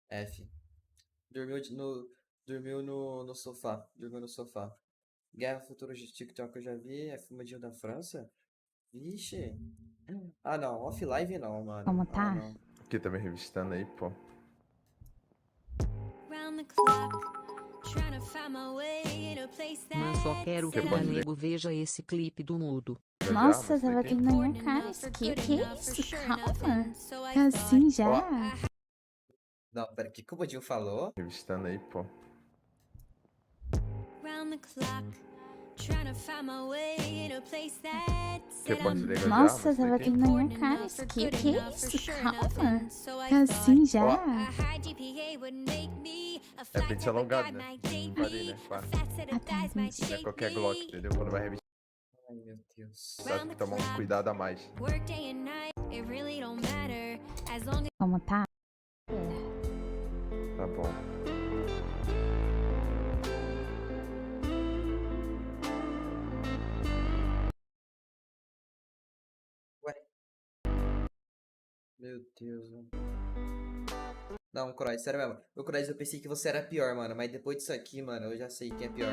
F. Dormiu no sofá. Dormiu no sofá. Guerra Futura de TikTok eu já vi. É fumadinho da França? Vixe. Ah, não. Off-live não, mano. Como Ah, tá? não. Aqui tá me revistando aí, pô. Mas só quero Você que pode a ler. nego veja esse clipe do mudo. Já Nossa, esse tava daqui? aqui na minha cara isso aqui. Que isso? Calma. Tá assim já? Ó. Não, pera, o que o Bodinho falou? Revistando aí, pô. Você pode ler já? Nossa, Esse tava daqui? aqui na minha cara isso aqui. Que isso? Calma. Tá assim já? Ó. É pente alongado, né? Parei, né? Pá. Ah, tá, entendi. Não é qualquer Glock, entendeu? Quando vai revistar, Ai, meu Deus. tem que tomar um cuidado a mais. Como tá? Tá bom. Ué. Meu Deus, mano. Não, Croix, sério mesmo. Ô, Croix, eu pensei que você era pior, mano. Mas depois disso aqui, mano, eu já sei quem é pior.